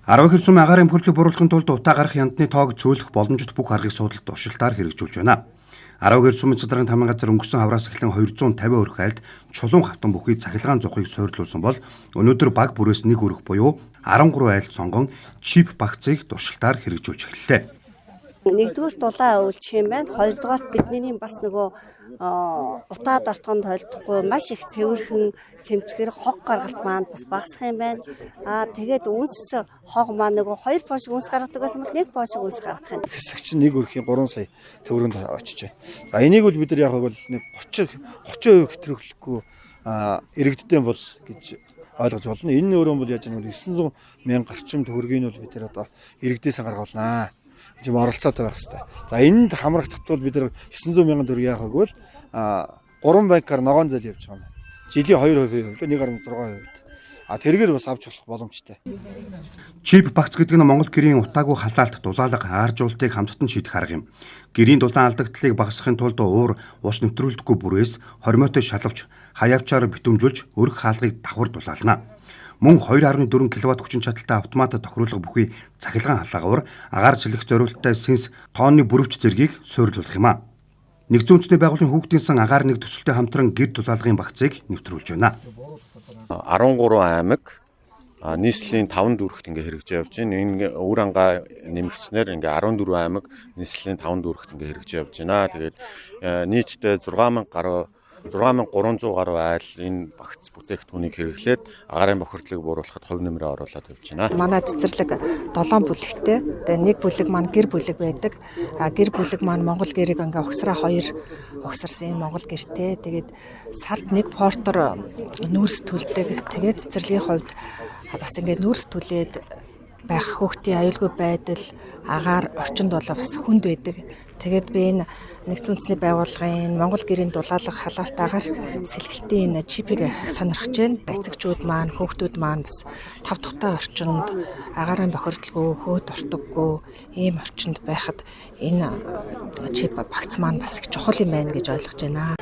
10 их сум агаарын хөрлөг буруулахын тулд утаа гарах яндны тоог цөөлөх боломжит бүх аргыг судалт туршилтаар хэрэгжүүлж байна. 10 их сумын цэцэдрийн тамгын газар өнгөрсөн хавраас эхлэн 250 өрх айлд чулуун хавтан бүхий цахилгаан зохыг сойрлуулсан бол өнөөдөр баг бүрээс 1 өрх буюу 13 айлд сонгон чип багцыг туршилтаар хэрэгжүүлж эхэллээ. Нэгдүгээр дулаан өвлчих юм байна. Хоёрдугаар бидний бас нөгөө утаа дортгонд холдохгүй маш их цэвэрхэн цэмцгэр хог гаргалт маань бас багасах юм байна. Тэгээд үнс хог маань нөгөө 2 пошиг үнс гаргадаг байсан бол 1 пошиг үнс гаргах юм. Хэсэг чинь 1 өрхийн 3 сая төгрөнд очиж байна. За энийг бол бид нар яг бол нэг 30% хэтрүүлэхгүй иргэдтэй бол гэж ойлгож байна. Энэ өөрөө бол яаж нэг 900 мянга гарчим төгрөгийг бол бид нар одоо иргэдээс гаргуулнаа. Жим оролцоотой байх хэрэгтэй. За энд хамрах татвал бид нар 900 мянган төгрөг яах вэ? 3 банкаар ногоон зээл явж байгаа юм. Жилийн 2% 1.6%. Тэргээр бас авч болох боломжтой. Чип багц гэдэг нь Монгол гэрийн утаагүй халаалт дулаалга ааржуултыг хамттан шийдэх арга юм. Гэрийн дулаан алдагдлыг багасгахын тулд уур ус нэвтрүүлдэггүй бүрээс хормойтой шалавч хаяавчаар битүүмжүүлж өрх хаалгыг давхар дулаална. Мөн 2.4 кВт хүчин чадалтай автомат тохируулга бүхий цахилгаан халаагавар агаар жилэх зориулттай сенс тооны бүрвч зэргийг суйрлуулах юм а. Нэгдсэн үндэсний байгууллагын хүүхдийн сан агаар нэг төсөлтэй хамтран гэр дулаалгын багцыг нэвтрүүлж байна. 13 аймаг нийслэлийн 5 дүүрэгт ингээ хэрэгжиж явж байна. Энэ өвөр ангаа нэмэгдснээр ингээ 14 аймаг нийслэлийн 5 дүүрэгт ингээ хэрэгжиж явж байна. Тэгээд нийтдээ 6300 гаруй айл энэ багц бүтээгдэхүүнийг хэрэглээд агаарын бохирдлыг бууруулахад хувь нэмрээ оруулаад явж байна. Манай цэцэрлэг 7 бүлэгтэй. Тэгээд 1 бүлэг маань гэр бүлэг байдаг. Гэр бүлэг маань Монгол гэрийг ингээ угсраа 2 угсарсан Монгол гэртэй. Тэгээд сард 1 портер нүүрс төлдөг. Тэгээд цэцэрлэгийн хувьд бас ингээ нүүрс төлээд байх хүүхдийн аюулгүй байдал агаар орчинд бол бас хүнд байдаг. Тэгээд би энэ нэгдсэн үндэсний байгууллагын Монгол гэрийн дулаалга халаалтаагаар сэлгэлтийн энэ чипийг сонирхож байна. Эцэгчүүд маань, хүүхдүүд маань бас 5 тухтай орчинд агаарын бохирдлгүй, хөөд ортоггүй ийм орчинд байхад энэ чип багц маань бас их чухал юм байна гэж ойлгож байна.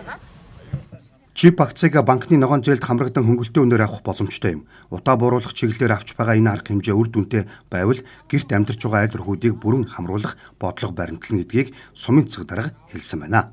Чип багцыг банкны ногоон зээлд хамрагдан хөнгөлтөө өнөр авах боломжтой юм. Утаа бууруулах чиглэлээр авч байгаа энэ арга хэмжээ үр дүнтэй байвал гэрт амьдарч байгаа айл рахуудыг бүрэн хамруулах бодлого баримтлан гэдгийг сумын цэцэг дарга хэлсэн байна.